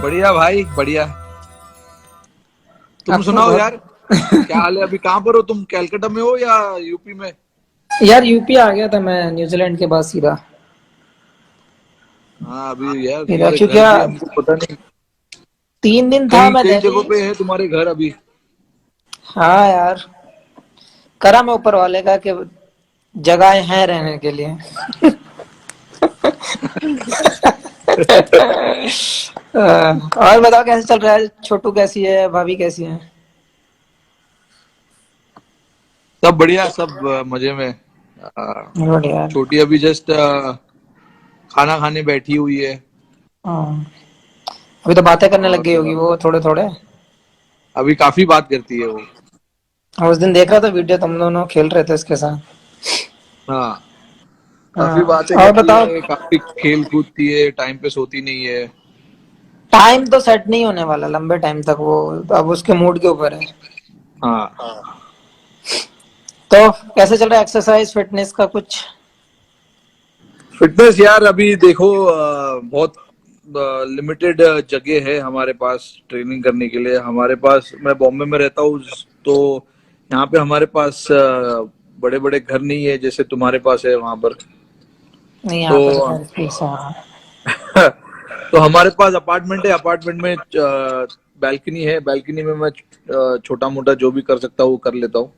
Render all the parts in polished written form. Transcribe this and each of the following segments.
बढ़िया भाई, बढ़िया। तुम अब तो सुनाओ यार, बहुत क्या हाल है? अभी कहाँ पर हो तुम? कैलकाटा में हो या यूपी में? यार यूपी आ गया था मैं न्यूजीलैंड के बाद सीधा। हाँ, अभी यार फिर तुम्हारे क्योंकि घर भी हमको पता नहीं। 3 दिन था कई मैं कई दिल्ली। जगहों पे है तुम्हारे घर अभी। हाँ यार, करा मैं ऊपर वाले का कि जगह है रहने के लिए। और बताओ कैसे चल रहा है? छोटू कैसी है? भाभी कैसी है? सब बढ़िया, सब मजे में। अ, बढ़िया यार। छोटी अभी जस्ट खाना खाने बैठी हुई है। हाँ, अभी तो बातें करने लग और गई होगी वो थोड़े थोड़े। अभी काफी बात करती है वो। उस दिन देख रहा था वीडियो, तुम दोनों खेल रहे थे उसके साथ। हाँ, काफी हाँ, बातें और करती बताओ। है, काफी खेल कूदती है, टाइम पे सोती नहीं है। टाइम तो सेट नहीं होने वाला लंबे टाइम तक, वो अब उसके मूड के ऊपर है। हाँ, तो कैसे चल रहा है एक्सरसाइज फिटनेस का कुछ? फिटनेस यार अभी देखो, बहुत लिमिटेड जगह है हमारे पास ट्रेनिंग करने के लिए। हमारे पास, मैं बॉम्बे में रहता हूँ, तो यहाँ पे हमारे पास बड़े बड़े घर नहीं है जैसे तुम्हारे पास है वहां पर। नहीं, तो यहाँ पे तो खैर फीस है, हाँ। तो हमारे पास अपार्टमेंट है, अपार्टमेंट में बैल्कनी है, बैल्कनी में मैं छोटा मोटा जो भी कर सकता हूँ वो कर लेता हूँ।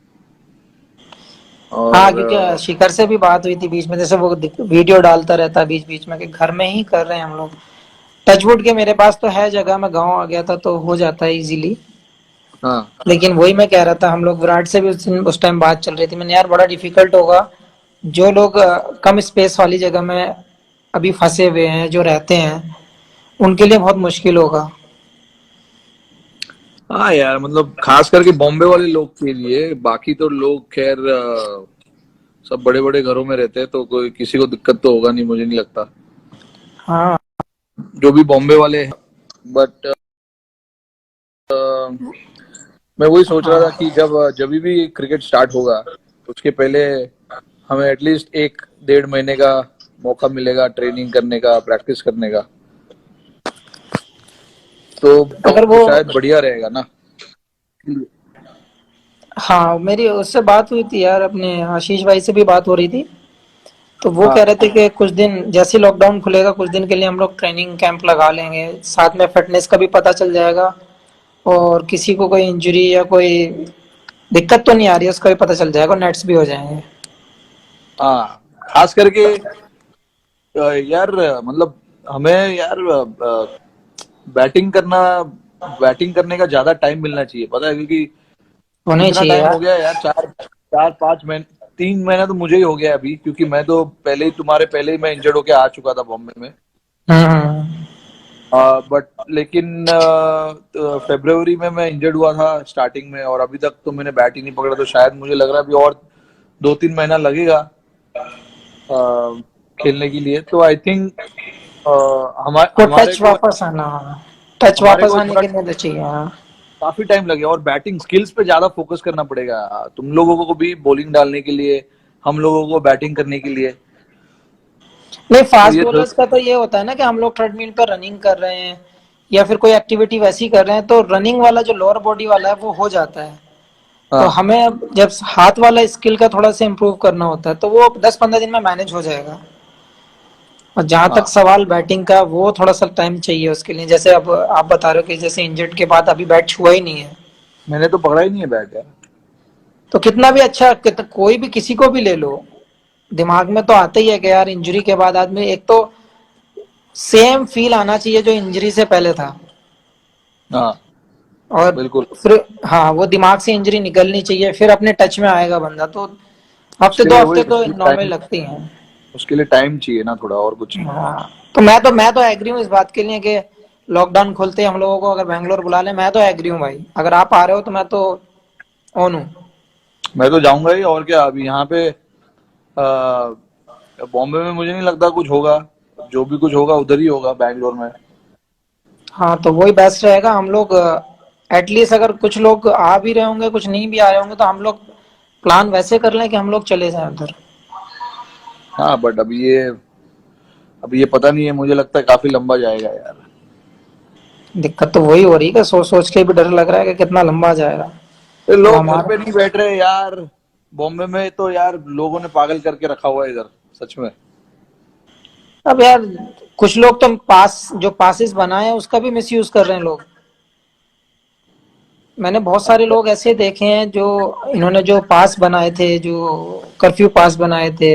हाँ, और क्योंकि शिखर से भी बात हुई थी बीच में, जैसे वो वीडियो डालता रहता है बीच बीच में कि घर में ही कर रहे हैं हम लोग। टचवुड के मेरे पास तो है जगह, मैं गाँव आ गया था तो हो जाता है इजीली। हाँ, लेकिन वही मैं कह रहा था, हम लोग विराट से भी उस टाइम बात चल रही थी, मैंने यार बड़ा डिफिकल्ट होगा। जो लोग कम स्पेस वाली जगह में अभी फंसे हुए हैं, जो रहते हैं, उनके लिए बहुत मुश्किल होगा। हाँ यार, मतलब खास करके बॉम्बे वाले लोग के लिए। बाकी तो लोग खैर सब बड़े बड़े घरों में रहते हैं, तो कोई किसी को दिक्कत तो होगा नहीं, मुझे नहीं लगता। हाँ। जो भी बॉम्बे वाले हैं। बट मैं वही सोच रहा था हाँ। कि जब भी क्रिकेट स्टार्ट होगा, उसके पहले हमें एटलीस्ट 1 डेढ़ महीने का मौका मिलेगा ट्रेनिंग करने का, प्रैक्टिस करने का। अगर तो वो, शायद बढ़िया रहेगा ना। हाँ, मेरी उससे बात हुई थी यार, अपने आशीष भाई से भी बात हो रही थी। तो वो कह हाँ, रहे थे कि कुछ दिन जैसे लॉकडाउन खुलेगा कुछ दिन के लिए हम लोग ट्रेनिंग कैंप लगा लेंगे, साथ में फिटनेस का भी पता चल जाएगा। और किसी को कोई इंजरी या कोई दिक्कत तो नहीं आ रही है उसका भी पता चल जाएगा, नेट्स भी हो जाएंगे। हाँ, खास करके यार, मतलब हमें यार बैटिंग करना बैटिंग करने का ज्यादा टाइम मिलना चाहिए, पता है? क्योंकि होना ही इतना चाहिए टाइम हो यार। गया यार, 4 4 5 महीने, 3 महीना तो मुझे ही हो गया अभी, क्योंकि मैं तो पहले ही, तुम्हारे पहले ही मैं इंजर्ड होके आ चुका था बॉम्बे में। हम्म। बट लेकिन फरवरी में मैं इंजर्ड हुआ था स्टार्टिंग में, और अभी तक तो मैंने बैट ही नहीं पकड़ा। तो शायद मुझे लग रहा है अभी और 2 3 महीना लगेगा अ, खेलने के लिए। तो आई थिंक को हमारे टच को वापस आना, टच हमारे वापस को आने थोड़ा के लिए तो चाहिए, हाँ। काफी टाइम लगेगा, और बैटिंग स्किल्स पे ज्यादा फोकस करना पड़ेगा तुम लोगों को भी, बॉलिंग डालने के लिए, हम लोगों को बैटिंग करने के लिए। नहीं, तो फास्ट ये बॉलर्स का तो ये होता है ना कि हम लोग ट्रेडमिल पर रनिंग कर रहे हैं या फिर कोई एक्टिविटी वैसी कर रहे हैं, तो रनिंग वाला जो लोअर बॉडी वाला है वो हो जाता है। तो हाँ, हमें अब जब हाथ वाला स्किल का थोड़ा सा इम्प्रूव करना होता है तो वो 10-15 दिन में मैनेज हो जाएगा। और जहां तक हाँ, सवाल बैटिंग का, वो थोड़ा सा टाइम चाहिए उसके लिए, जैसे अब आप बता रहे हो कि जैसे इंजर्ड के बाद अभी बैट छुआ ही नहीं है। मैंने तो पकड़ा ही नहीं है बैट यार। तो कितना भी अच्छा, कोई भी किसी को भी ले लो, दिमाग में तो आता ही है कि यार इंजरी के बाद आदमी, एक तो सेम फील आना चाहिए जो इंजरी से पहले था। हाँ, और बिल्कुल। फिर, हाँ, वो दिमाग से इंजरी निकलनी चाहिए, फिर अपने टच में आएगा बंदा। तो हफ्ते उसके दो लिए हफ्ते वही, तो नॉर्मल लगती हैं। उसके लिए टाइम चाहिए ना थोड़ा, और कुछ नहीं। हाँ, तो मैं तो एग्री हूँ इस बात के लिए कि लॉकडाउन खुलते ही हम लोगों को अगर बैंगलोर बुला ले, मैं तो एग्री हूँ भाई, अगर आप आ रहे हो तो मैं तो ऑन हूँ। मैं तो जाऊंगा ही, और क्या। अभी यहाँ पे बॉम्बे में मुझे नहीं लगता कुछ होगा। जो भी कुछ होगा उधर ही होगा, बैंगलोर में। हाँ, तो वही बेस्ट रहेगा। हम लोग एटलीस्ट अगर कुछ लोग आ भी रहे होंगे, कुछ नहीं भी आ रहे होंगे, तो हम लोग प्लान वैसे कर लें कि हम लोग चले जाएं उधर। हाँ, बट अभी ये पता नहीं है, मुझे लगता है काफी लंबा जाएगा यार। दिक्कत तो वही हो रही है कि सोच सोच के भी डर लग रहा है कि कितना लंबा जाएगा। ये अब लोग घर हमारा पे नहीं बैठ रहे यार। बॉम्बे में तो यार लोगों ने पागल करके रखा हुआ है इधर, सच में। अब यार कुछ लोग तो पास जो पासिस बनाए हैं उसका भी मिसयूज कर रहे हैं लोग। मैंने बहुत सारे लोग ऐसे देखे हैं जो इन्होंने जो पास बनाए थे, जो कर्फ्यू पास बनाए थे,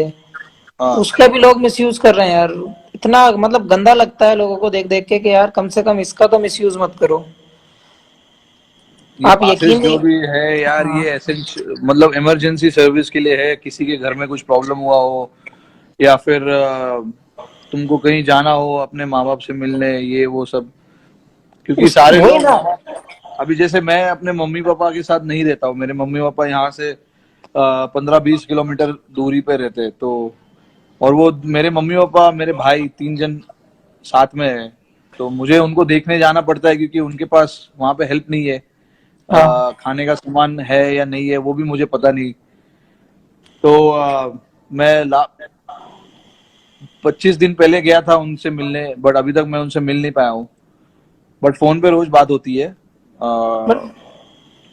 हाँ, उसका भी लोग मिसयूज कर रहे हैं यार। इतना मतलब गंदा लगता है लोगों को देख देख के कि यार कम से कम इसका तो मिसयूज मत करो। ये आप पासेस यकीन जो नहीं। भी है यार, हाँ ये मतलब इमरजेंसी सर्विस के लिए है। किसी के घर में कुछ प्रॉब्लम हुआ हो, या फिर तुमको कहीं जाना हो अपने माँ बाप से मिलने, ये वो सब। क्योंकि उस सारे वही लोग, ना। अभी जैसे मैं अपने मम्मी पापा के साथ नहीं रहता हूँ, मेरे मम्मी पापा यहाँ से 15-20 किलोमीटर दूरी पे रहते हैं। तो और वो मेरे मम्मी पापा, मेरे भाई, 3 जन साथ में है। तो मुझे उनको देखने जाना पड़ता है, क्योंकि उनके पास वहां पे हेल्प नहीं है। हाँ खाने का सामान है या नहीं है वो भी मुझे पता नहीं। तो मैं 25 दिन पहले गया था उनसे मिलने, बट अभी तक मैं उनसे मिल नहीं पाया हूँ। बट फोन पे रोज बात होती है। बट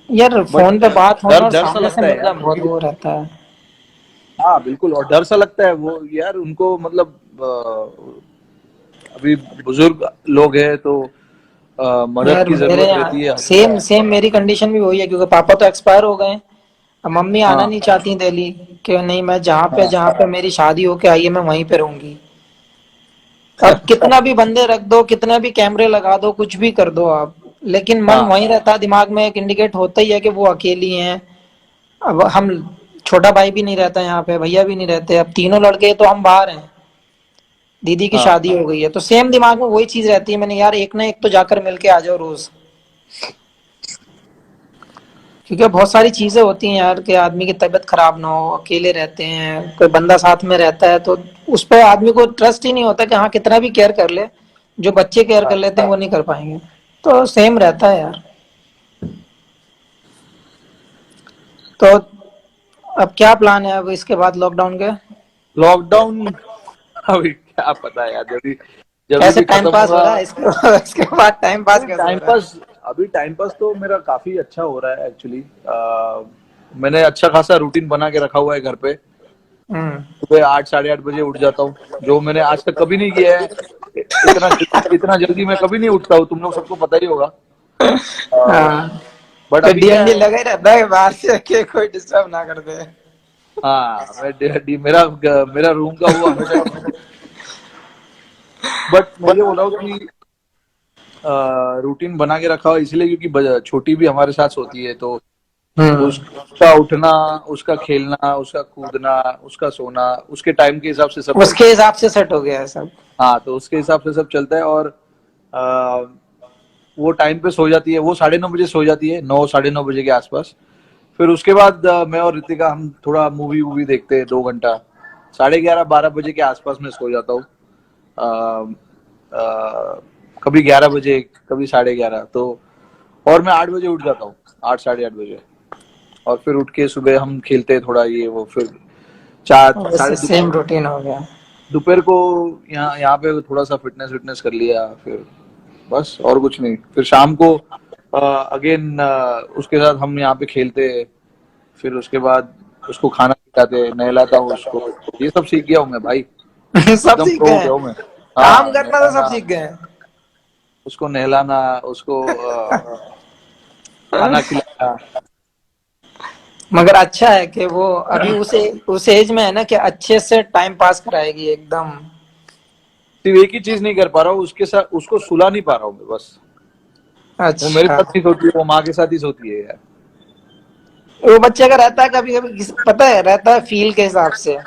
यार बट फोन पे बात होना डर और डर सा सामने से लगता है मिलना यार, बहुत क्योंकि वो रहता है। हाँ बिल्कुल, और डर सा लगता है वो यार उनको, मतलब अभी बुजुर्ग लोग हैं तो मदद यार की मेरे जरूरत यहाँ रहती है। सेम सेम मेरी कंडीशन भी वही है, क्योंकि पापा तो एक्सपायर हो गए हैं। अब मम्मी आना हाँ, नहीं चाहती दिल्ली, कि नहीं मैं हाँ, जहाँ पे मेरी शादी होके आई है मैं वहीं पे रहूंगी। अब कितना भी बंदे रख दो, कितना भी कैमरे लगा दो, कुछ भी कर दो आप, लेकिन मन हाँ, वहीं रहता है, दिमाग में एक इंडिकेट होता ही है कि वो अकेली हैं। अब हम छोटा भाई भी नहीं रहता यहाँ पे, भैया भी नहीं रहते, अब तीनों लड़के तो हम बाहर हैं। दीदी की हाँ, शादी हो गई है तो सेम दिमाग में वही चीज रहती है, मैंने यार एक ना एक तो जाकर मिलके आ जाओ रोज। क्योंकि बहुत सारी चीजें होती हैं यार कि आदमी की तबीयत खराब ना हो, अकेले रहते हैं, कोई बंदा साथ में रहता है तो उस पर आदमी को ट्रस्ट ही नहीं होता कि हाँ कितना भी केयर कर ले, जो बच्चे केयर कर हाँ। लेते हैं वो नहीं कर पाएंगे। तो सेम रहता है यार। तो अब क्या प्लान है अब इसके बाद लॉकडाउन के? लॉकडाउन, अभी क्या पता यार, जब जब कैसे भी टाइम खत्म पास हो होगा। रहा है इसके इसके बाद टाइम पास अभी कैसे हो टाइम रहा है? पास अभी टाइम पास तो मेरा काफी अच्छा हो रहा है एक्चुअली। मैंने अच्छा खासा रूटीन बना के रखा हुआ है घर पे। हम्म। सुबह 8 साढ़े 8 बजे उठ जाता हूँ, जो मैंने आज तक कभी नहीं किया है। इतना जल्दी मैं कभी नहीं उठता हूँ, तुम लोग सबको पता ही होगा। हाँ, बट तो अभी क्या डीएनडी है। लगा ही रहता है बाहर से कि कोई डिस्टर्ब ना कर दे। हाँ, मेरा मेरा रूम का वो हमेशा। बट मैं ये बोल रहा हूँ कि रूटीन बना के रखा हो इसलिए, क्योंकि छोटी भी हमारे साथ सोती है। तो हम्म। उसका उठना, उसका खेलना, उसका कूदना, उसका सोना, उसके टाइम के हिसाब से सब उसके चलता है। हिसाब से सेट हो गया है सब। हाँ, तो उसके हिसाब से सब चलता है। और आ, वो टाइम पे सो जाती है, वो 9:30 बजे सो जाती है, 9 साढ़े 9 बजे के आसपास। फिर उसके बाद मैं और रितिका हम थोड़ा मूवी वूवी देखते हैं 2 घंटा। 11:30 12 बजे के आसपास में सो जाता हूँ। कभी 11 बजे, कभी 11:30। तो और मैं 8 बजे उठ जाता हूँ, 8 साढ़े 8 बजे। और फिर उठ के सुबह हम खेलते हैं थोड़ा ये वो। फिर चार वैसे साढ़े सेम रूटीन हो गया। दोपहर को यहाँ यहाँ पे थोड़ा सा फिटनेस विटनेस कर लिया। फिर बस और कुछ नहीं। फिर शाम को अगेन उसके साथ हम यहाँ पे खेलते हैं। फिर उसके बाद उसको खाना खिलाते, नहलाता हूँ उसको। ये सब सीख गया हूँ मैं भाई, सब एकदम सीख प्रो गए हो गया हैं, हूँ मैं। काम हाँ, करना तो सब नहलाना, सीख गए हैं। उसको नहलाना, उसको खाना खिलाना। मगर अच्छा है कि वो अभी उस एज में है ना कि अच्छे से टाइम पास कराएगी एकदम। सिर्फ एक ही चीज नहीं कर पा रहा हूँ, उसके साथ उसको सुला नहीं पा रहा हूँ मैं बस। वो मेरे अच्छा, साथ नहीं सोती है, वो माँ के साथ ही सोती है यार। वो बच्चे का रहता है कभी कभी पता है, रहता है फील के हिसाब से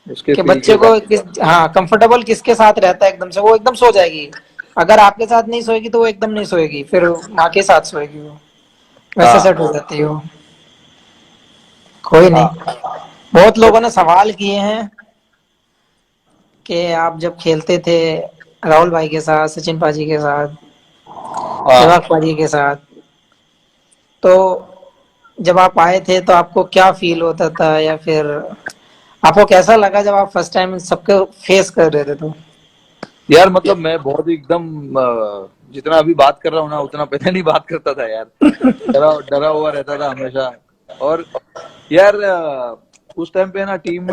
उसके कि फील के बच्चे को हिसाब से। हाँ कंफर्टेबल किसके साथ रहता है एकदम से वो एकदम सो जाएगी। अगर आपके साथ नहीं सोएगी तो वो एकदम नहीं सोएगी, फिर माँ के साथ सोएगी वो, वैसे हाँ, सेट हो जाती है वो। कोई नहीं। हाँ, बहुत बट लोगों ने सवाल किए हैं कि आप जब खेलते थे राहुल भाई के साथ, सचिन पाजी के साथ, हाँ। सहवाग पाजी के साथ, तो जब आप आए थे तो आपको क्या फील होता था, या फिर आपको कैसा लगा जब आप फर्स्ट टाइम सबको फेस कर रहे थे तो? यार मतलब मैं बहुत ही एकदम जितना अभी बात कर रहा हूँ ना उतना पहले नहीं बात करता था यार। डरा डरा हुआ रहता था हमेशा। और यार उस टाइम पे ना टीम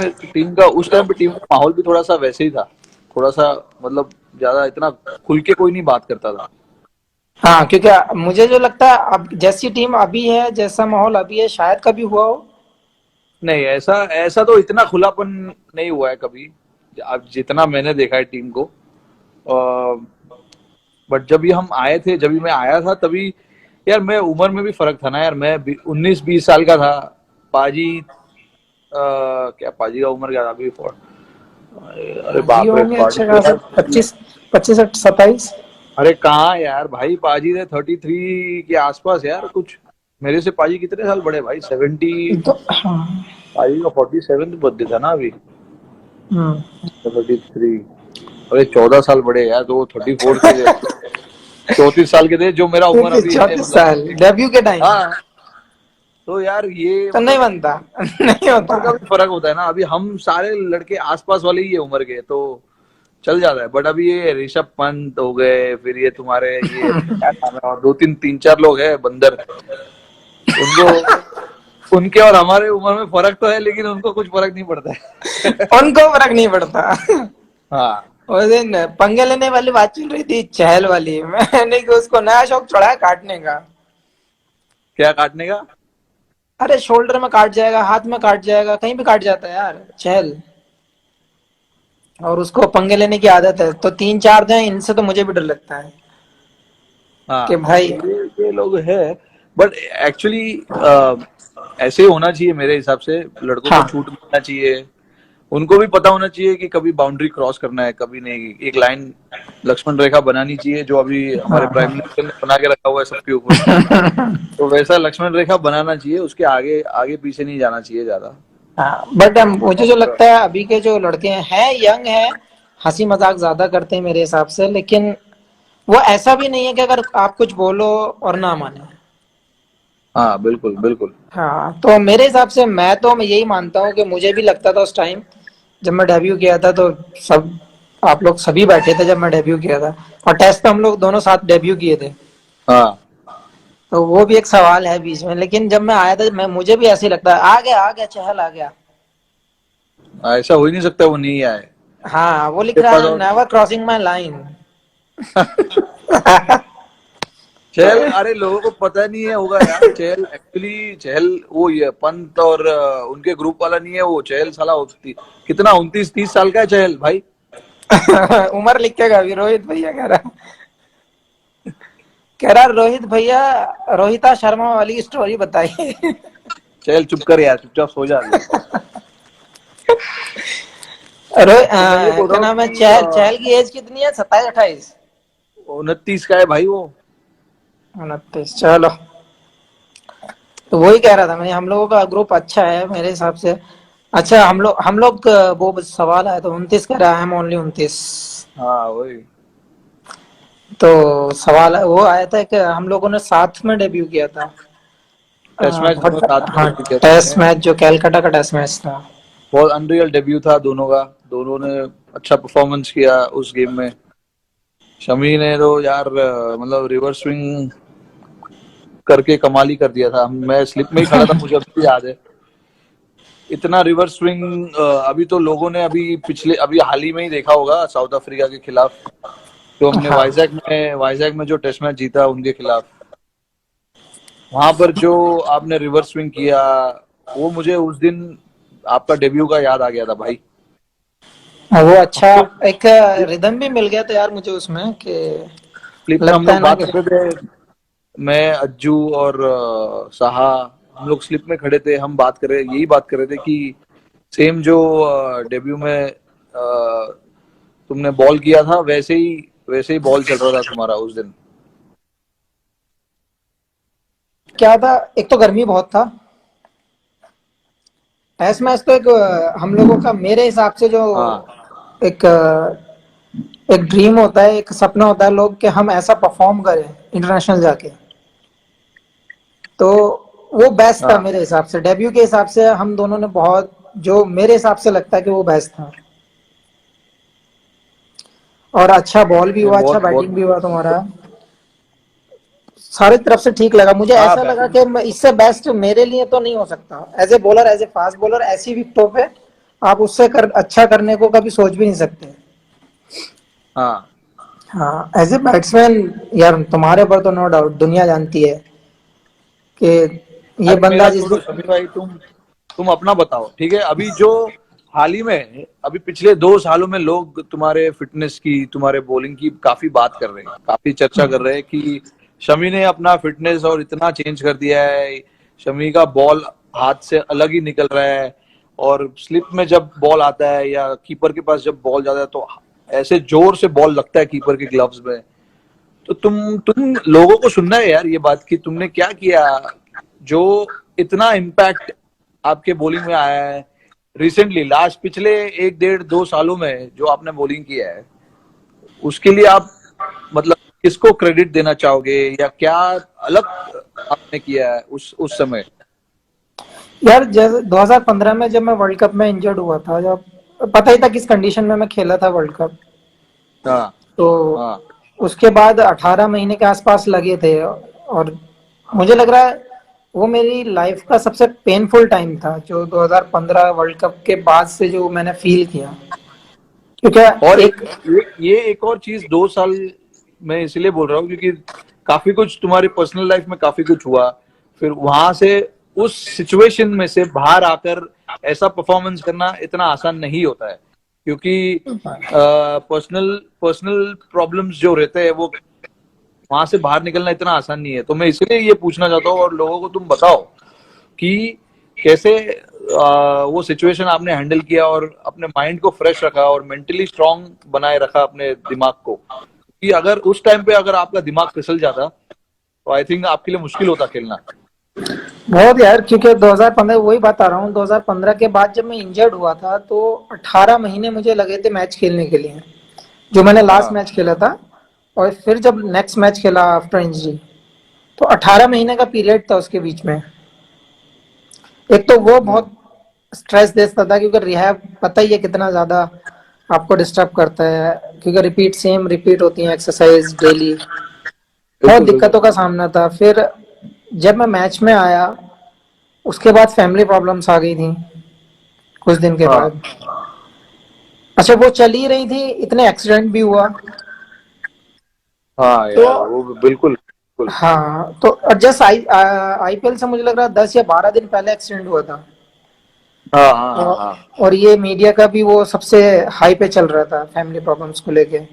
का उस टाइम पे टीम का माहौल भी थोड़ा सा वैसे ही था। थोड़ा सा मतलब ज्यादा इतना खुल के कोई नहीं बात करता था। हाँ, क्योंकि मुझे जो लगता है अब जैसी टीम अभी है, जैसा माहौल अभी है, शायद कभी हुआ हो। नहीं, ऐसा ऐसा तो इतना खुलापन नहीं हुआ है कभी। अब जितना मैंने देखा है टीम को। बट जब भी हम आए थे, जब भी मैं आया था तभी यार मैं उम्र में भी फर्क था ना यार। मैं 19-20 साल का था। पाजी क्या पाजी का उम्र क्या था अभी अरे जी बाप रे होंगे पाजी अच्छे तो खासे, यार 25, 25, 27। अरे कहाँ यार भाई, पाजी थे 33 के आसपास यार कुछ। मेरे से पाजी कितने साल बड़े भाई, 70। तो हाँ। पाजी का 47 बर्थडे था ना अभी। हम्म। 33। अरे 14 साल बड़े यार, तो वो 34 के थे। 34 साल के थे जो मेरा उम्र देखिए, अभी है 34 साल मतलब। डेब्यू के टाइम हाँ। तो यार ये तो नहीं मतलब बनता। नहीं होता। उम्र का भी फर्क होता है ना। अभी हम सारे लड़के आसपास वाले ही है उम्र के, तो चल जाता है। बट अभी ये ऋषभ पंत हो गए, फिर ये तुम्हारे ये क्या नाम है, और दो तीन तीन चार लोग हैं बंदर। उनको उनके और हमारे उम्र में फर्क तो है, लेकिन उनको कुछ फर्क नहीं पड़ता है। उनको फर्क नहीं पड़ता। हाँ। उस दिन पंगे लेने वाली बात चल रही थी, चहल वाली। मैंने कि उसको नया शौक चढ़ा है काटने का। क्या काटने का? अरे शोल्डर में काट जाएगा, हाथ में काट जाएगा, कहीं भी काट जाता है यार चहल। और उसको पंगे लेने की आदत है, तो तीन चार जो हैं इनसे तो मुझे भी डर लगता है कि हाँ भाई। ये लोग है। बट एक्चुअली ऐसे ही होना चाहिए मेरे हिसाब से। लड़कों को हाँ। छूट मिलना चाहिए। उनको भी पता होना चाहिए कि कभी बाउंड्री क्रॉस करना है, कभी नहीं। एक लाइन लक्ष्मण रेखा बनानी चाहिए, जो अभी हमारे हाँ। प्राइम मिनिस्टर ने बना के रखा हुआ है सबके ऊपर। हाँ। तो वैसा लक्ष्मण रेखा बनाना चाहिए, उसके आगे आगे पीछे नहीं जाना चाहिए ज्यादा। हाँ, बट मुझे जो और लगता है अभी के जो लड़के हैं यंग हैं, हंसी मजाक ज्यादा करते हैं मेरे हिसाब से, लेकिन वो ऐसा भी नहीं है कि अगर आप कुछ बोलो और ना माने। हाँ बिल्कुल बिल्कुल। हाँ, तो मेरे हिसाब से मैं यही मानता हूँ कि मुझे भी लगता था उस टाइम जब मैं डेब्यू किया था, तो सब आप लोग सभी बैठे थे जब मैं डेब्यू किया था, और टेस्ट पे हम लोग दोनों साथ डेब्यू किए थे। हाँ। तो वो भी एक सवाल है बीच में, लेकिन जब मैं आया था मैं मुझे भी ऐसे ही लगता है, आ गया चहल आ गया। ऐसा हो ही नहीं सकता वो नहीं आए। हाँ, वो लिख के रहा पास है और नेवर क्रॉसिंग माई लाइन। चहल, अरे लोगों को पता नहीं है होगा यार। चहल एक्चुअली चहल वो ये पंत और उनके ग्रुप वाला नहीं है वो। चहल साला कितना 29-30 साल का है चहल भाई। उम्र लिखेगा अभी, रोहित भैया कह रहा रोहित भैया, रोहिता शर्मा वाली स्टोरी बताइए। चहल चुप कर यार, चुपचाप सो जा अभी। तो मैं ये बोल क्या रहा हूँ नाम है, कि चहल चहल की एज कितनी है, 27, 28? 29 का है भाई वो। 29, चलो। तो वही कह रहा था मैं, हम लोगों का ग्रुप अच्छा है मेरे हिसाब से। अच्छा, हम लोग वो सवाल आया तो 29 कह रहा है, हम ओनली 29। हाँ वही। तो सवाल वो आया था कि हम लोगों ने साथ में डेब्यू किया था। टेस्ट मैच दोनों बहुत। साथ में हाँ, डेब्यू किया था टेस्ट हमने। मैच जो कैलकाटा का टेस्ट मैच था। बहुत अनरियल डेब्यू था दोनों का। दोनों ने अच्छा परफॉर्मेंस किया उस गेम में। शमी ने तो यार मतलब रिवर्स स्विंग करके कमाल ही कर दिया था। मैं स्लिप में ही खड़ा था, मुझे अभी भी याद है। इतना रिवर्स स्विंग अभी तो लोगों ने अभी हाल ही में ही देखा होगा साउथ अफ्रीका के खिलाफ। जो हमने हाँ, वाइजैक में जो टेस्ट मैच जीता उनके खिलाफ, वहां पर जो आपने रिवर्स स्विंग किया, वो मुझे उस दिन आपका डेब्यू का याद आ गया था भाई। वो हम अच्छा लोग एक रिदम भी मिल गया था यार मुझे उसमें कि स्लिप में हम लगता है लोग ना बात कि कर रहे थे। मैं अज्जू और साहा, हम लोग स्लिप में खड़े थे। हम बात कर रहे थे कि सेम जो डेब्यू में तुमने बॉल किया था, वैसे ही बॉल चल रहा था तुम्हारा उस दिन। क्या था, एक तो गर्मी बहुत था। टेस्ट मैच तो एक हम लोगों का मेरे हिसाब से जो हाँ एक एक ड्रीम होता है, एक सपना होता है लोग कि हम ऐसा परफॉर्म करें इंटरनेशनल जाके। तो वो बेस्ट था हाँ मेरे हिसाब से, डेब्यू के हिसाब से हम दोनों ने बहुत, जो मेरे हिसाब से लगता है कि वो बेस्ट था। और अच्छा बॉल भी नहीं, हुआ, अच्छा बहुत बहुत बैटिंग भी हुआ तुम्हारा, सारी तरफ से ठीक लगा मुझे। हाँ ऐसा लगा बैटिंग। कि इससे बेस्ट मेरे लिए तो नहीं हो सकता, as a bowler, as a fast bowler, ऐसी विकेटों पे आप उससे अच्छा करने को कभी सोच भी नहीं सकते। हाँ हाँ, एज ए बैट्समैन यार तुम्हारे पर तो नो डाउट दुनिया जानती है कि ये अरे बंदा मेरा जिस छोड़ो दिन। शमी भाई, तुम अपना बताओ, ठीक है? अभी जो हाल ही में, अभी पिछले 2 सालों में लोग तुम्हारे फिटनेस की, तुम्हारे बॉलिंग की काफी बात कर रहे हैं, काफी चर्चा कर रहे हैं कि शमी ने अपना फिटनेस और इतना चेंज कर दिया है, शमी का बॉल हाथ से अलग ही निकल रहा है, और स्लिप में जब बॉल आता है या कीपर के पास जब बॉल जाता है तो ऐसे जोर से बॉल लगता है कीपर के ग्लव्स में। तो तुम लोगों को सुनना है यार ये बात कि तुमने क्या किया जो इतना इम्पैक्ट आपके बॉलिंग में आया है रिसेंटली, लास्ट पिछले 1 1.5 2 सालों में जो आपने बॉलिंग किया है, उसके लिए आप मतलब किसको क्रेडिट देना चाहोगे, या क्या अलग आपने किया है उस समय? यार जैसे 2015 में जब मैं वर्ल्ड कप में इंजर्ड हुआ था, जब पता ही था किस कंडीशन में मैं खेला था वर्ल्ड कप, हाँ तो हाँ उसके बाद 18 महीने के आसपास लगे थे, और मुझे लग रहा है वो मेरी लाइफ का सबसे पेनफुल टाइम था, जो 2015 वर्ल्ड कप के बाद से जो मैंने फील किया, और क्योंकि एक। ये एक और चीज, 2 साल मैं इसलिए बोल रहा हूँ क्योंकि काफी कुछ तुम्हारी पर्सनल लाइफ में काफी कुछ हुआ, फिर वहां से उस सिचुएशन में से बाहर आकर ऐसा परफॉर्मेंस करना इतना आसान नहीं होता है, क्योंकि पर्सनल पर्सनल प्रॉब्लम्स जो रहते हैं वो वहां से बाहर निकलना इतना आसान नहीं है। तो मैं इसलिए ये पूछना चाहता हूँ, और लोगों को तुम बताओ कि कैसे वो सिचुएशन आपने हैंडल किया और अपने माइंड को फ्रेश रखा और मेंटली स्ट्रांग बनाए रखा अपने दिमाग को, कि अगर उस टाइम पे अगर आपका दिमाग फिसल जाता तो आई थिंक आपके लिए मुश्किल होता खेलना। बहुत यार, क्योंकि 2015 वही बता रहा हूँ, 2015 के बाद जब मैं इंजर्ड हुआ था तो 18 महीने मुझे लगे थे मैच खेलने के लिए, जो मैंने लास्ट हाँ मैच खेला था, और फिर जब नेक्स्ट मैच खेला आफ्टर इंजरी, तो 18 महीने का पीरियड था उसके बीच में। एक तो वो बहुत स्ट्रेस देता था, क्योंकि रिहैब पता ही है कितना ज्यादा आपको डिस्टर्ब करता है, क्योंकि सेम रिपीट होती है एक्सरसाइज डेली। बहुत बिल्कुल बिल्कुल। दिक्कतों का सामना था। फिर जब मैं मैच में आया, उसके बाद फैमिली प्रॉब्लम्स आ गई थी कुछ दिन के हाँ बाद। अच्छा, वो चल ही रही थी, इतने एक्सीडेंट भी हुआ। हाँ तो यार वो बिल्कुल बिल्कुल। हाँ, तो जस्ट आईपीएल से मुझे लग रहा है 10 या 12 दिन पहले एक्सीडेंट हुआ था। हाँ हाँ हाँ और, हाँ और ये मीडिया का भी वो सबसे हाई पे चल रहा था फैमिली प्रॉब्लम्स को लेके। तो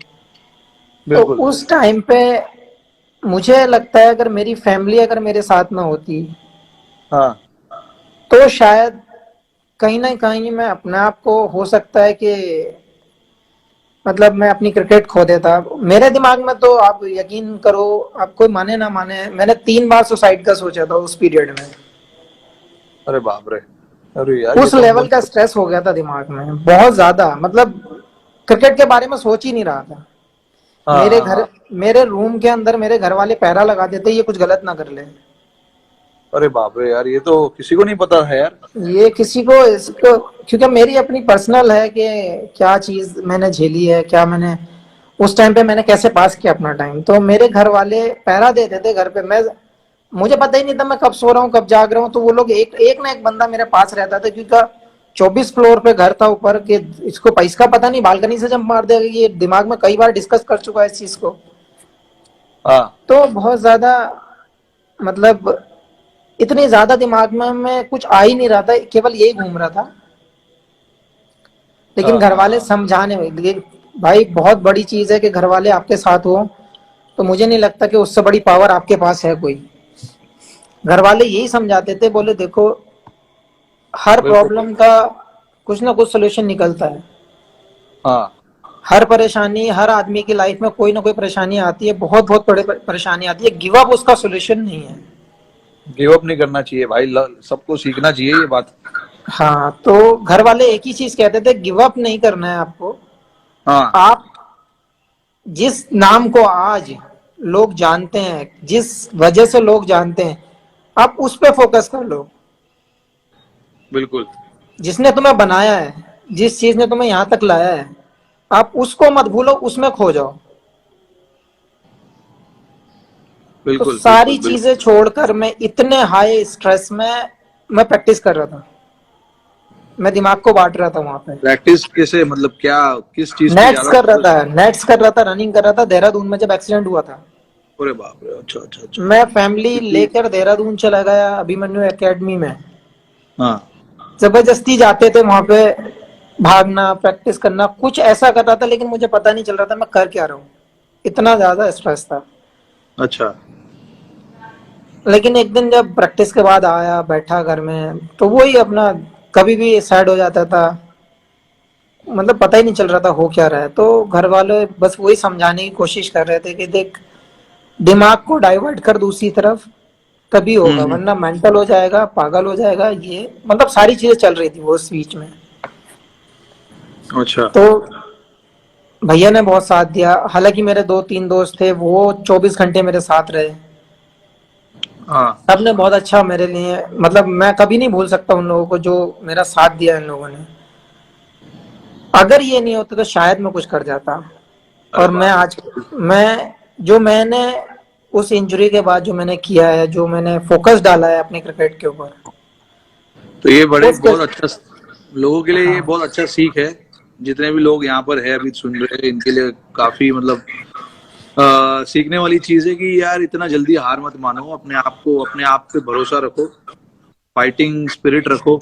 बिल्कुल। उस टाइम पे मुझे लगता है अगर मेरी फैमिली अगर मेरे साथ ना होती, हाँ तो शायद कहीं ना कहीं मैं अपने आप को, हो सकता है कि मतलब मैं अपनी क्रिकेट खो देता। मेरे दिमाग में तो आप यकीन करो, आप कोई माने ना माने, मैंने 3 बार सुसाइड का सोचा था उस पीरियड में। अरे बाप रे, अरे यार ये उस तो लेवल का मतलब। स्ट्रेस हो गया था दिमाग में, बहुत ज्यादा, मतलब क्रिकेट के बारे में सोच ही नहीं रहा था। हाँ मेरे हाँ घर, हाँ। मेरे रूम के अंदर मेरे घर वाले पहरा लगा देते ये कुछ गलत ना कर ले। अरे बाप रे यार, ये तो किसी को नहीं पता है यार। ये किसी को इसको, क्योंकि मेरी अपनी पर्सनल है कि क्या चीज मैंने झेली है, क्या मैंने उस टाइम पे मैंने कैसे पास किया अपना टाइम। तो मेरे घर वाले पहरा देते थे घर पे, मैं, मुझे पता ही नहीं था मैं कब सो रहा हूँ कब जाग रहा हूँ। तो वो लोग एक एक ना एक बंदा मेरे पास रहता था, क्योंकि 24 फ्लोर पे घर था ऊपर, कि इसको पैसा का पता नहीं बालकनी से जंप मार देगा, ये दिमाग में कई बार डिस्कस कर चुका है इस चीज को। हाँ तो बहुत ज्यादा, मतलब इतनी ज्यादा दिमाग में कुछ आ ही नहीं रहा था, केवल यही घूम रहा था। लेकिन हाँ घर हाँ वाले हाँ। समझाने में, लेकिन भाई बहुत बड़ी चीज है कि घर वाले आपके साथ हो, तो मुझे नहीं लगता कि उससे बड़ी पावर आपके पास है कोई। घर वाले यही समझाते थे, बोले देखो हर बिल्कुल। प्रॉब्लम का कुछ ना कुछ सोल्यूशन निकलता है। हाँ, हर परेशानी, हर आदमी की लाइफ में कोई ना कोई परेशानी आती है, बहुत बहुत बड़े परेशानी आती है, गिव अप उसका सोल्यूशन नहीं है। गिव अप नहीं करना चाहिए भाई, सबको सीखना चाहिए ये बात। हाँ, तो घर वाले एक ही चीज कहते थे, गिव अप नहीं करना है आपको। हाँ आप जिस नाम को आज लोग जानते हैं, जिस वजह से लोग जानते हैं, आप उस पे फोकस कर लो। बिल्कुल। जिसने तुम्हें बनाया है, जिस चीज ने तुम्हें यहाँ तक लाया है, आप उसको मत भूलो, उसमें खो जाओ। तो बिल्कुल सारी बिल्कुल चीजें बिल्कुल। छोड़कर मैं इतने हाई स्ट्रेस में मैं प्रैक्टिस कर रहा था, मैं दिमाग को बांट रहा था वहां पे। प्रैक्टिस कैसे, मतलब क्या, किस चीज पे नेट्स ज्यादा कर रहा फोकस? था, नेट्स कर रहा था, रनिंग कर रहा था। देहरादून में जब एक्सीडेंट हुआ था, अरे बाप रे, अच्छा अच्छा अच्छा। मैं फैमिली क्योंकि लेकर देहरादून चला गया अभिमन्यु एकेडमी में। हाँ। जबरदस्ती जाते थे वहां पे, भागना, प्रैक्टिस करना, कुछ ऐसा कर रहा था, लेकिन मुझे पता नहीं चल रहा था मैं कर क्या रहा हूँ, इतना ज्यादा स्ट्रेस था। अच्छा। लेकिन एक दिन जब प्रैक्टिस के बाद आया, बैठा घर में, तो वही अपना कभी भी सैड हो जाता था, मतलब पता ही नहीं चल रहा था हो क्या रहा है। तो घर वाले बस वही समझाने की कोशिश कर रहे थे कि देख, दिमाग को डाइवर्ट कर दूसरी तरफ, तभी होगा, हम्म। वरना मेंटल हो जाएगा, पागल हो जाएगा। ये मतलब सारी चीजें चल रही थी वो उस बीच में। अच्छा। तो भैया ने बहुत साथ दिया, हालांकि मेरे दो तीन दोस्त थे, वो 24 घंटे मेरे साथ रहे। हाँ। सबने बहुत अच्छा मेरे लिए, मतलब मैं कभी नहीं भूल सकता उन लोगों को जो मेरा साथ दिया इन लोगों ने। अगर ये नहीं होता तो शायद मैं कुछ कर जाता। अरे और मैं बाप आज, रे। मैंने उस इंजरी के बाद जो मैंने किया है, जो मैंने फोकस डाला है अपने क्रिकेट के ऊपर, तो ये बड़े उस बहुत अच्छा, लोगों के लिए ये हाँ। बहुत अच्छा सीख है। जितने भी लोग यहाँ पर है अभी सुन रहे हैं, इनके लिए काफी मतलब सीखने वाली चीज है कि यार इतना जल्दी हार मत मानो, अपने आप को, अपने आप पे भरोसा रखो, फाइटिंग स्पिरिट रखो।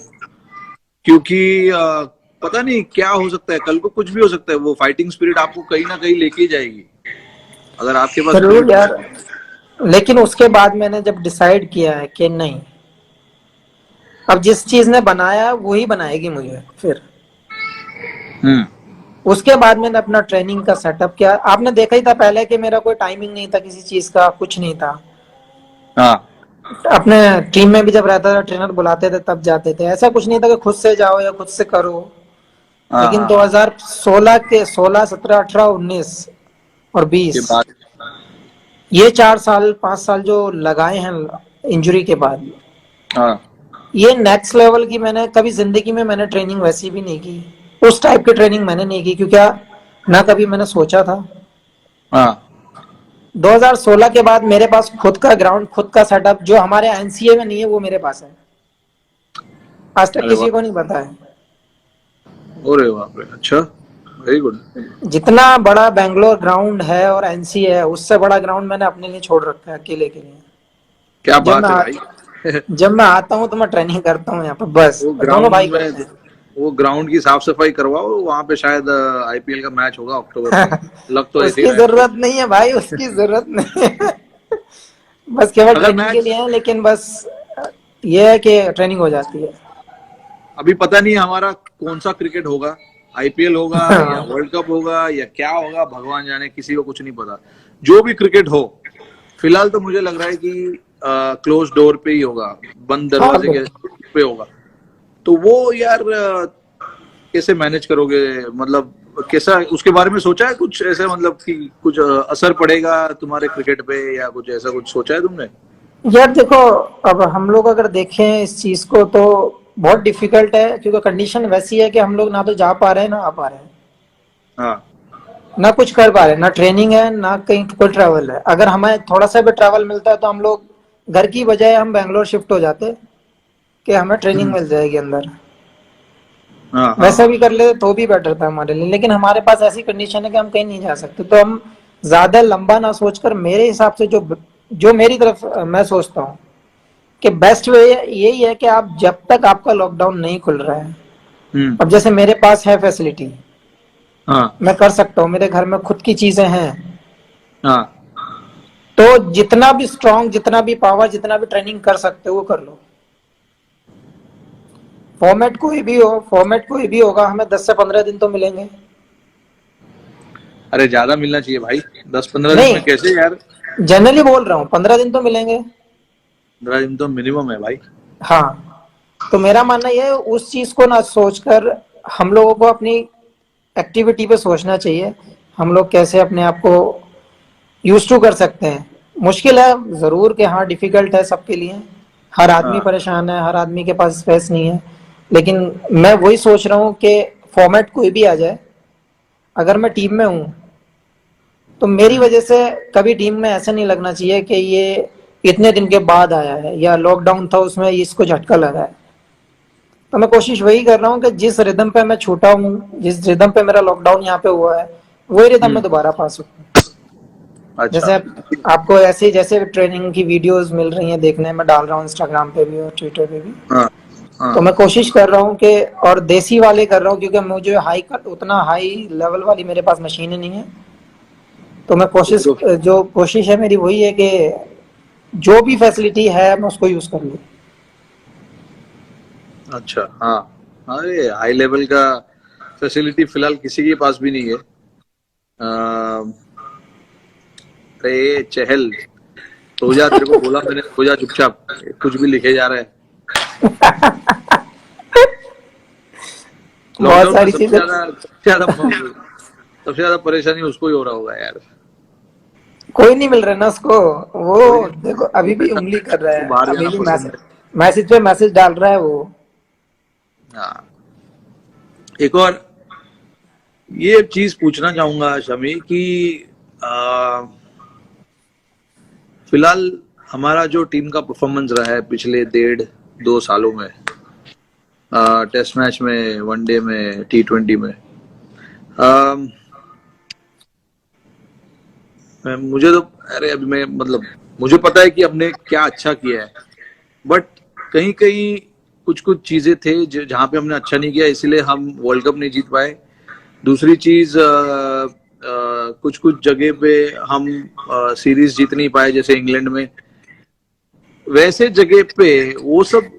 क्योंकि पता नहीं क्या हो सकता है, कल को कुछ भी हो सकता है, वो फाइटिंग स्पिरिट आपको कहीं ना कहीं लेके ही जाएगी अगर आपके पास स्पिरिट जरूर होगा यार। तो। लेकिन उसके बाद मैंने जब डिसाइड किया है कि नहीं, अब जिस चीज ने बनाया वही बनाएगी मुझे फिर, हम्म। उसके बाद मैंने अपना ट्रेनिंग का सेटअप किया। आपने देखा ही था पहले कि मेरा कोई टाइमिंग नहीं था किसी चीज का, कुछ नहीं था। हाँ अपने टीम में भी जब रहता था, ट्रेनर बुलाते थे तब जाते थे, ऐसा कुछ नहीं था कि खुद से जाओ या खुद से करो। हाँ लेकिन हाँ हाँ। 2016 के 16, 17, 18, 19 और के 20, बाद। ये 4 साल 5 साल जो लगाए हैं इंजरी के बाद, हाँ ये नेक्स्ट लेवल की मैंने कभी जिंदगी में मैंने ट्रेनिंग वैसी भी नहीं की। उस टाइप की ट्रेनिंग मैंने नहीं की, क्योंकि ना कभी मैंने सोचा था। हाँ। 2016 के बाद मेरे पास खुद का ग्राउंड, खुद का सेटअप, जो हमारे एनसीए में नहीं है वो मेरे पास है। आज तक अरे किसी को वाह। नहीं पता है। अरे बाप रे, अच्छा। Very good. जितना बड़ा बेंगलोर ग्राउंड है और एनसीए है, उससे बड़ा ग्राउंड मैंने अपने लिए छोड़ रखा है, अकेले के लिए। क्या जब बात मैं है आ, भाई। जब मैं आता हूँ तो मैं ट्रेनिंग करता हूँ यहाँ पर बस, वो और दोनों भाई ग्राउंड करते में, वो ग्राउंड की साफ सफाई करवाओ, वहां पे शायद आईपीएल का मैच होगा अक्टूबर में। हैं। लग तो ऐसे ही उसकी रहा है मुझे। जरूरत नहीं है भाई, उसकी जरूरत नहीं है। बस केवल अगर ट्रेनिंग के मैच, लिए है, लेकिन बस ये है कि ट्रेनिंग हो जाती है। अभी पता नहीं हमारा कौन सा क्रिकेट होगा, आईपीएल होगा या वर्ल्ड कप होगा या क्या होगा, भगवान जाने, किसी को कुछ नहीं पता। जो भी क्रिकेट हो, फिलहाल तो मुझे लग रहा है कि क्लोज डोर पे ही होगा, बंद हाँ दरवाजे के पे होगा। तो वो यार कैसे मैनेज करोगे, मतलब कैसा, उसके बारे में सोचा है कुछ ऐसे, मतलब कि कुछ असर पड़ेगा तुम्हारे क्रिकेट पे या कुछ ऐसा कुछ सोचा है तुमने? यार देखो, अब हम लोग अगर देखें इस चीज को तो बहुत डिफिकल्ट है, क्योंकि कंडीशन वैसी है कि हम लोग ना तो जा पा रहे हैं ना आ पा रहे हैं, हाँ। ना कुछ कर पा रहे हैं, ना ट्रेनिंग है ना कहीं कोई ट्रैवल है। अगर हमें थोड़ा सा भी ट्रैवल मिलता है तो हम लोग घर की बजाय हम बैंगलोर शिफ्ट हो जाते, कि हमें ट्रेनिंग हम्म। मिल जाएगी अंदर। हाँ हाँ वैसा हाँ। भी कर ले तो भी बेटर था हमारे लिए, लेकिन हमारे पास ऐसी कंडीशन है कि हम कहीं नहीं जा सकते। तो हम ज्यादा लंबा ना सोचकर, मेरे हिसाब से जो जो मेरी तरफ मैं सोचता हूँ कि बेस्ट वे यही है कि आप जब तक आपका लॉकडाउन नहीं खुल रहा है, हम्म। अब जैसे मेरे पास है फैसिलिटी, हाँ मैं कर सकता हूँ, मेरे घर में खुद की चीजें हैं, हाँ। तो जितना भी स्ट्रांग, जितना भी पावर, जितना भी ट्रेनिंग कर सकते हो वो कर लो। फॉर्मेट कोई भी हो, फॉर्मेट कोई भी होगा, हमें 10 से 15 दिन तो मिलेंगे। अरे ज्यादा मिलना चाहिए भाई, 10-15 दिन में नहीं, कैसे यार? जनरली बोल रहा हूँ 15 दिन तो मिलेंगे। 15 दिन तो मिनिमम है भाई। हाँ, तो मेरा मानना यह है, उस चीज को ना सोचकर हम लोगों को अपनी एक्टिविटी पे सोचना चाहिए। हम लोग कैसे अपने आप को यूज टू कर सकते हैं। मुश्किल है जरूर कि हाँ, डिफिकल्ट है सबके लिए, हर आदमी हाँ परेशान है, हर आदमी के पास स्पेस नहीं है। लेकिन मैं वही सोच रहा हूँ कि फॉर्मेट कोई भी आ जाए, अगर मैं टीम में हूँ तो मेरी वजह से कभी टीम में ऐसा नहीं लगना चाहिए कि ये इतने दिन के बाद आया है या लॉकडाउन था उसमें इसको झटका लगा है। तो मैं कोशिश वही कर रहा हूँ कि जिस रिदम पे मैं छूटा हूँ, जिस रिदम पे मेरा लॉकडाउन यहाँ पे हुआ है, वही रिदम में दोबारा पा सकूँ। अच्छा। जैसे आपको ऐसे जैसे ट्रेनिंग की वीडियोस मिल रही हैं देखने में, डाल रहा हूँ इंस्टाग्राम पे भी और ट्विटर पे भी। हाँ तो हाँ। मैं कोशिश कर रहा हूँ कि और देसी वाले कर रहा हूँ, क्योंकि मुझे उतना हाई लेवल वाली मेरे पास मशीनें नहीं है। तो मैं कोशिश तो जो कोशिश है मेरी वही है कि जो भी फैसिलिटी है मैं उसको यूज कर लूँ। अच्छा। हाँ हाँ, ये हाई लेवल का फैसिलिटी फिलहाल किसी के पास भी नहीं है। अरे चहल, सो जा, तेरे को बोला मैंने, सो जा चुपचाप, कुछ भी लिखे जा रहा है। बहुत लॉकडाउन में सारी चीजें। सबसे ज्यादा परेशानी उसको ही हो रहा होगा यार। कोई नहीं मिल रहा ना उसको। वो कोई नहीं, देखो वो अभी भी बेटा, उंगली कर रहा उसको है, बाहर अभी जाना भी पसंद है। मैसेज पे मैसेज डाल रहा है वो। हाँ। एक और ये चीज पूछना चाहूंगा शमी कि आ, फिलहाल हमारा जो टीम का परफॉर्मेंस रहा है पिछले 1.5-2 सालों में, टेस्ट मैच में, वनडे में, T20 में, अम, मुझे तो, अरे अभी मैं मतलब मुझे पता है कि हमने क्या अच्छा किया है, बट कहीं कहीं कुछ कुछ चीजें थे जहां पे हमने अच्छा नहीं किया, इसीलिए हम वर्ल्ड कप नहीं जीत पाए। दूसरी चीज, कुछ कुछ जगह पे हम सीरीज जीत नहीं पाए, जैसे इंग्लैंड में। वैसे जगह पे वो सब,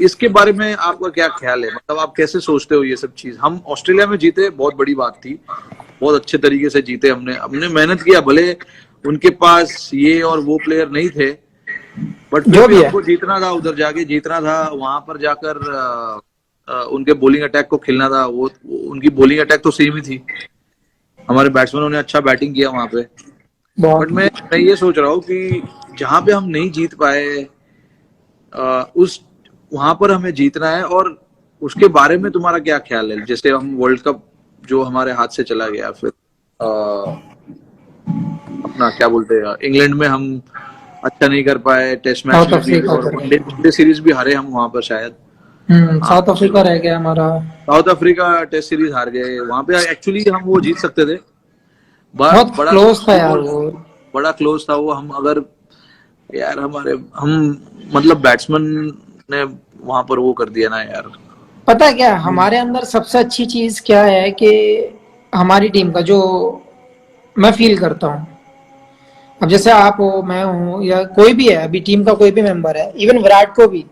इसके बारे में आपका क्या ख्याल है? मतलब आप कैसे सोचते हो ये सब चीज? हम ऑस्ट्रेलिया में जीते, बहुत बड़ी बात थी, बहुत अच्छे तरीके से जीते, हमने हमने मेहनत किया, भले उनके पास ये और वो प्लेयर नहीं थे, बट फिर जो भी भी है। हमको जीतना था, उधर जाके जीतना था, वहां पर जाकर उनके बॉलिंग अटैक को खेलना था। उनकी बॉलिंग अटैक तो सेम ही थी, हमारे बैट्समैनों ने अच्छा बैटिंग किया वहां पे। बट बहुत। मैं ये सोच रहा हूँ कि जहां पे हम नहीं जीत पाए, उस वहां पर हमें जीतना है। और उसके बारे में तुम्हारा क्या ख्याल है? जैसे हम वर्ल्ड कप जो हमारे हाथ से चला गया, फिर अपना क्या बोलते हैं, इंग्लैंड में हम अच्छा नहीं कर पाए, टेस्ट मैच साउथ में भी, अफ्रीका और कर वनडे गए। वनडे सीरीज भी हारे हम वहां पर शायद। हाँ, साउथ अफ्रीका रह गया हमारा। साउथ अफ्रीका टेस्ट सीरीज हार गए, वहां पे एक्चुअली हम वो जीत सकते थे। बहुत बड़ा क्लोज था यार वो वो। बड़ा क्लोज था वो। हम अगर, यार हम मतलब बैट्समैन ने वहां पर वो कर दिया ना यार। पता है क्या हमारे अंदर सबसे अच्छी चीज क्या है कि हमारी टीम का जो मैं फील करता हूँ, अब जैसे आप हो, मैं हूँ, या कोई भी है अभी टीम का कोई भी मेंबर है, इवन विराट को भी,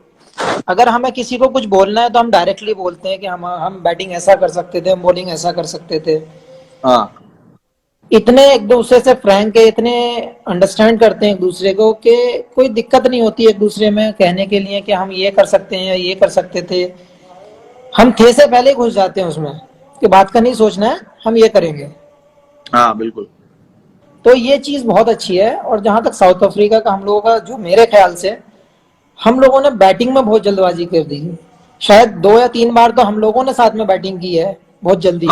अगर हमें किसी को कुछ बोलना है तो हम डायरेक्टली बोलते हैं कि हम बैटिंग ऐसा कर सकते थे, हम बॉलिंग ऐसा कर सकते थे। हाँ इतने एक दूसरे से फ्रैंक है, इतने अंडरस्टैंड करते हैं एक दूसरे को कि कोई दिक्कत नहीं होती एक दूसरे में कहने के लिए कि हम ये कर सकते हैं या ये कर सकते थे। हम थे से पहले ही घुस जाते हैं उसमें कि बात का नहीं सोचना है, हम ये करेंगे। हाँ बिल्कुल। तो ये चीज बहुत अच्छी है। और जहां तक साउथ अफ्रीका का हम लोगों का, जो मेरे ख्याल से हम लोगों ने बैटिंग में बहुत जल्दबाजी कर दी। शायद 2 या 3 बार तो हम लोगों ने साथ में बैटिंग की है बहुत जल्दी।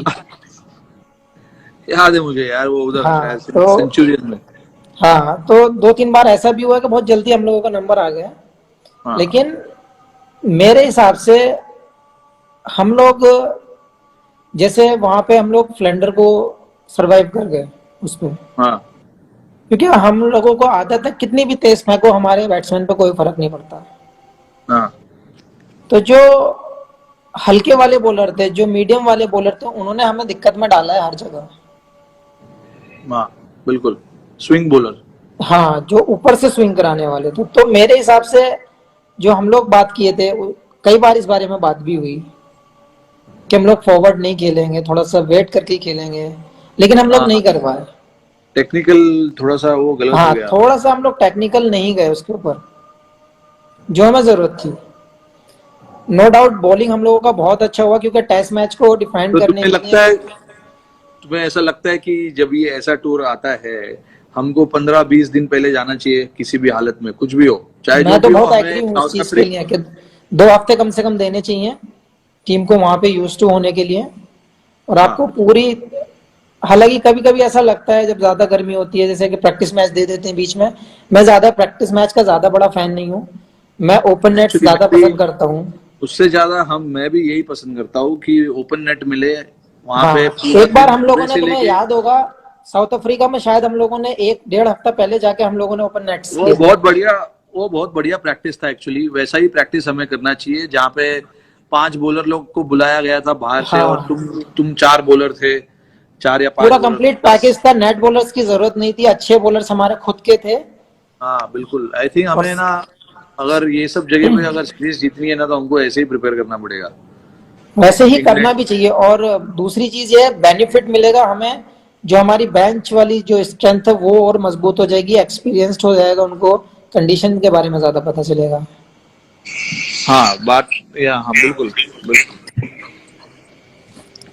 याद है मुझे यार, वो उधर हाँ शायद तो सेंचुरियन में। हाँ तो 2 3 बार ऐसा भी हुआ है कि बहुत जल्दी हम लोगों का नंबर आ गया। हाँ लेकिन मेरे हिसाब से हम लोग, जैसे वहां पे हम लोग फ्लेंडर को सरवाइव कर गए उसमें, हाँ क्योंकि हम लोगों को आदत है कितनी भी तेज फेंको हमारे बैट्समैन पे कोई फर्क नहीं पड़ता। हाँ तो जो हल्के वाले बॉलर थे, जो मीडियम वाले बॉलर थे, उन्होंने हमें दिक्कत में डाला है हर जगह। हाँ बिल्कुल, स्विंग बॉलर। हाँ, जो ऊपर से स्विंग कराने वाले थे। तो मेरे हिसाब से जो हम लोग बात किए थे, कई बार इस बारे में बात भी हुई कि हम लोग फॉरवर्ड नहीं खेलेंगे, थोड़ा सा वेट करके खेलेंगे, लेकिन हम लोग हाँ, नहीं कर पाए। टेक्निकल थोड़ा सा वो गलत हो हाँ, गया। थोड़ा सा हम लोग टेक्निकल नहीं गए उसके ऊपर जो हमें जरूरत थी। नो डाउट बॉलिंग हम लोगों का बहुत अच्छा हुआ, क्योंकि टेस्ट मैच को डिफाइंड तो करने तुम्हें के लगता लिए। है, तुम्हें ऐसा लगता है कि जब ये ऐसा टूर आता है, हमको 15-20 दिन पहले जाना चाहिए, किसी भी हालत में कुछ भी हो, चाहे जो मैं तो भी हो, बहुत हमें एग्री हूँ उस साउथ चीज के अफ्रीका। लिए कि 2 हफ्ते कम से कम देने चाहिए टीम को वहां पे यूज टू होने के लिए। और आपको हाँ पूरी हालांकि कभी कभी ऐसा लगता है जब ज्यादा गर्मी होती है, जैसे कि प्रैक्टिस मैच दे देते हैं बीच में। मैं ज्यादा प्रैक्टिस मैच का ज्यादा बड़ा फैन नहीं हूँ। मैं ओपन नेट्स एक्चुअली मैं ज्यादा भी पसंद करता हूँ। उससे ज्यादा मैं भी यही पसंद करता हूँ कि ओपन नेट मिले, वहां पे हाँ, पूरा एक बार दिन हम सुबह लोगों ने, से तुम्हें लेके। याद होगा, साउथ अफ्रीका में शायद हम लोगों ने एक डेढ़ हफ्ता पहले जाके हम लोगों ने ओपन नेट्स वो किए थे। बहुत बढ़िया वो बहुत बढ़िया प्रैक्टिस था एक्चुअली। वैसा ही प्रैक्टिस हमें करना चाहिए, जहाँ पे 5 बॉलर लोग को बुलाया गया था बाहर से, और हाँ, तुम 4 बॉलर थे, 4 या 5 पूरा बॉलर थे कंप्लीट बस। पैकेज था, नेट बॉलर्स की जरूरत नहीं थी, अच्छे बॉलर्स हमारे खुद के थे। हाँ बिल्कुल, आई थिंक और हमें ना, अगर ये सब जगह पे अगर सीरीज जीतनी है ना, तो हमको ऐसे ही प्रिपेयर करना पड़ेगा। वैसे ही करना इंग्लैंड। भी चाहिए। और दूसरी चीज ये बेनिफिट मिलेगा हमें, जो हमारी बेंच वाली जो स्ट्रेंथ है वो और मजबूत हो जाएगी, एक्सपीरियंस्ड हो जाएगा, उनको कंडीशन के बारे में ज्यादा पता चलेगा। हाँ बात, या हाँ बिल्कुल बिल्कुल।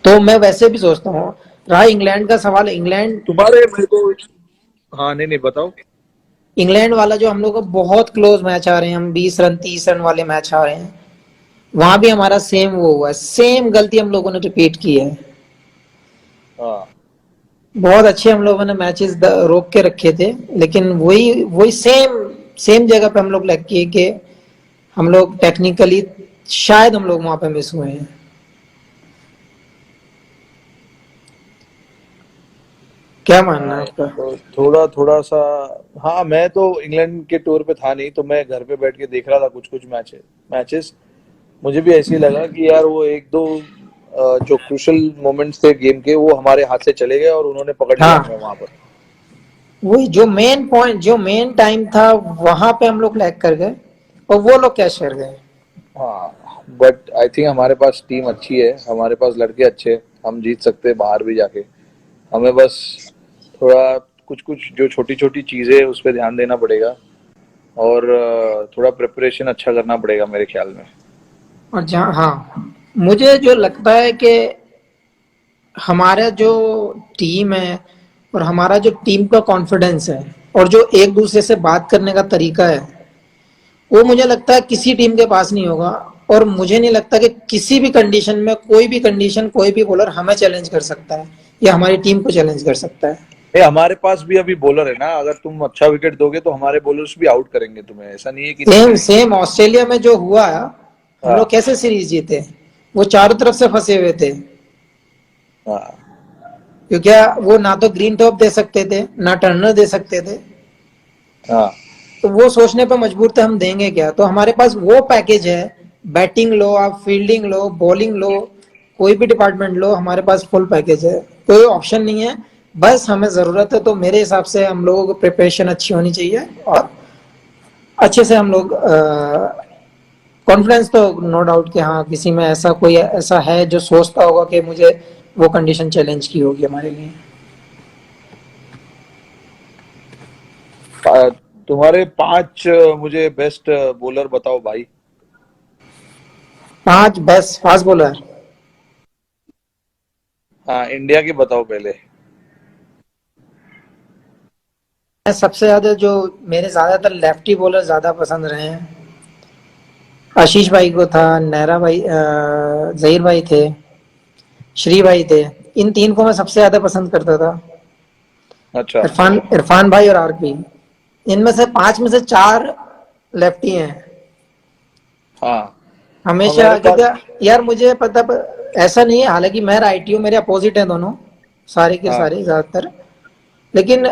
तो मैं वैसे भी सोचता हूँ, रहा इंग्लैंड का सवाल, इंग्लैंड तुम्हारे मेरे को, हाँ नहीं नहीं बताओ। इंग्लैंड वाला जो हम लोग को बहुत क्लोज मैच आ रहे हैं, हम 20 रन 30 रन वाले मैच आ रहे हैं, वहां भी हमारा सेम वो हुआ है, सेम गलती हम लोगों ने रिपीट की है। हाँ बहुत अच्छे हम लोगों ने मैचेस रोक के रखे थे, लेकिन वही वही सेम सेम जगह पे हम लोग लग किए कि हम लोग टेक्निकली शायद हम लोग वहां पे मिस हुए हैं। क्या मानना है हाँ, आपका? तो थोड़ा थोड़ा सा। हाँ मैं तो इंग्लैंड के टूर पे था नहीं, तो मैं घर पे बैठ के देख रहा था कुछ कुछ मैचेस। मुझे भी ऐसे ही लगा कि यार वो एक दो जो क्रूशल मोमेंट्स थे गेम के, वो हमारे हाथ से चले गए और उन्होंने पकड़ लिया हमें हाँ, वहां पर। वही जो मेन पॉइंट, जो मेन टाइम था, वहां पे हम लोग लैग कर गए और वो लोग कैच कर गए। हाँ बट आई थिंक हमारे पास टीम अच्छी है, हमारे पास लड़के अच्छे हैं, हम जीत सकते हैं बाहर भी जाके। हमें बस थोड़ा कुछ कुछ जो छोटी छोटी चीजें हैं उस पर ध्यान देना पड़ेगा, और थोड़ा प्रिपरेशन अच्छा करना पड़ेगा मेरे ख्याल में। और जहाँ, हाँ, मुझे जो लगता है कि हमारा जो टीम है और हमारा जो टीम का कॉन्फिडेंस है और जो एक दूसरे से बात करने का तरीका है, वो मुझे लगता है किसी टीम के पास नहीं होगा। और मुझे नहीं लगता कि किसी भी कंडीशन में, कोई भी कंडीशन, कोई भी बॉलर हमें चैलेंज कर सकता है या हमारी टीम को चैलेंज कर सकता है। हमारे पास भी अभी बॉलर है ना, अगर तुम अच्छा विकेट दोगे तो हमारे बॉलर्स भी आउट करेंगे तुम्हें, ऐसा नहीं है कि नहीं सेम करेंगे। सेम ऑस्ट्रेलिया में जो हुआ, हम लोग हाँ कैसे सीरीज जीते, वो चारों तरफ से फंसे हुए थे। हाँ क्योंकि वो ना तो ग्रीन टॉप दे सकते थे, ना टर्नर दे सकते थे। हाँ तो वो सोचने पर मजबूर थे हम देंगे क्या। तो हमारे पास वो पैकेज है, बैटिंग लो, आप फील्डिंग लो, बॉलिंग लो, कोई भी डिपार्टमेंट लो, हमारे पास फुल पैकेज है, कोई ऑप्शन नहीं है। बस हमें जरूरत है, तो मेरे हिसाब से हम लोगों को प्रिपरेशन अच्छी होनी चाहिए और अच्छे से हम लोग कॉन्फिडेंस तो नो डाउट कि हाँ, किसी में ऐसा कोई ऐसा है जो सोचता होगा कि मुझे वो कंडीशन चैलेंज की होगी हमारे लिए। तुम्हारे 5 मुझे बेस्ट बॉलर बताओ भाई। 5 बेस्ट फास्ट बॉलर। हाँ इंडिया के बताओ पहले। मैं सबसे ज्यादा जो, मेरे ज्यादातर लेफ्टी बॉलर ज्यादा पसंद रहे हैं, आशीष भाई को था, नेहरा भाई, जहीर भाई थे, श्री भाई थे। इन तीन को मैं सबसे ज्यादा पसंद करता था। अच्छा। इरफान इरफान भाई और आरपी, इनमें से 5 में से 4 लेफ्टी हैं हाँ हमेशा। हमारे पास। क्योंकि यार मुझे पता ऐसा नहीं है, हालांकि मैं राइटी हूँ, मेरे अपोजिट हैं दोनों, सारे के हाँ सारे ज्यादातर। लेकिन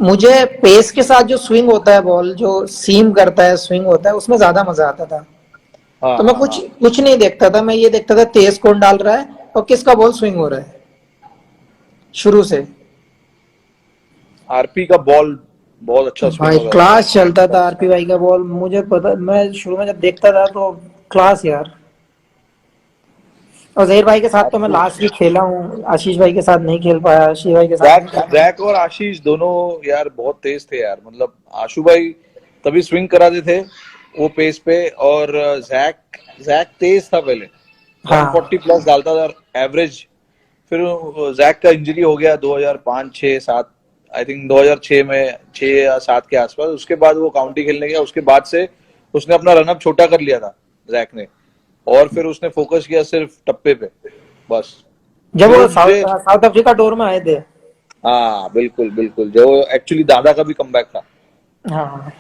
मुझे पेस के साथ जो स्विंग होता है, बॉल जो सीम करता है, स्विंग होता है, उसमें ज्यादा मजा आता था। हाँ तो मैं हाँ कुछ हाँ। कुछ नहीं देखता था, मैं ये देखता था तेज कौन डाल रहा है और किसका बॉल स्विंग हो रहा है शुरू से। आरपी का बॉल बहुत अच्छा स्विंग भाई होता था। क्लास चलता था आरपी भाई का बॉल, मुझे पता, मैं शुरू में जब देखता था तो क्लास यार। और जहीर भाई के साथ तो मैं आपको लास्ट वीक खेला हूँ, आशीष भाई के साथ नहीं खेल पाया, आशीष भाई के साथ जैक नहीं खेला। जैक और आशीष दोनों यार बहुत तेज थे यार, मतलब आशु भाई तभी स्विंग कराते थे वो पेस पे, और जैक जैक तेज था पहले, हाँ, 140 प्लस डालता था एवरेज। फिर जैक का इंजरी हो गया 2005 6 7, आई थिंक 2006 में, 6 या 7 के आसपास। उसके बाद वो काउंटी खेलने गया, उसके बाद से उसने अपना रनअप छोटा कर लिया था जैक ने, और फिर उसने फोकस किया सिर्फ टप्पे पे बस। जब जो वो मुझे, साउथ अफ्रीका टूर में आए थे। हाँ बिल्कुल बिल्कुल, जो एक्चुअली दादा का भी कमबैक था। हाँ,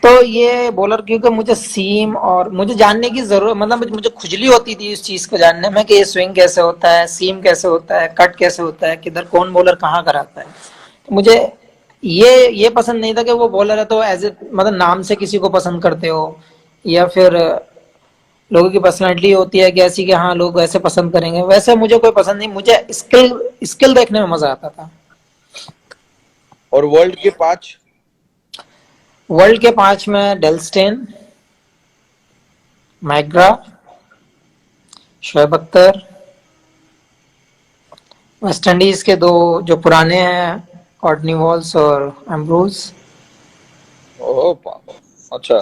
तो ये बॉलर, क्योंकि मुझे सीम और मुझे जानने की जरूरत, मतलब मुझे खुजली होती थी इस चीज को जानने में कि ये स्विंग कैसे होता है, सीम कैसे होता है, कट कैसे होता है, किधर कौन बॉलर कहाँ कराता है। तो मुझे ये पसंद नहीं था कि वो बॉलर है तो एज ए मतलब नाम से किसी को पसंद करते हो, या फिर लोगों की पर्सनैलिटी होती है कि ऐसी कि हाँ लोग वैसे पसंद करेंगे, वैसे मुझे कोई पसंद नहीं, मुझे स्किल स्किल देखने में मजा आता था। और वर्ल्ड के 5? वर्ल्ड के 5 में डेल स्टेन, मैग्रा, हाँ। शोएब अख्तर, वेस्ट इंडीज के दो जो पुराने हैं, कॉर्टनी वॉल्स और एम्ब्रोज। ओह, अच्छा।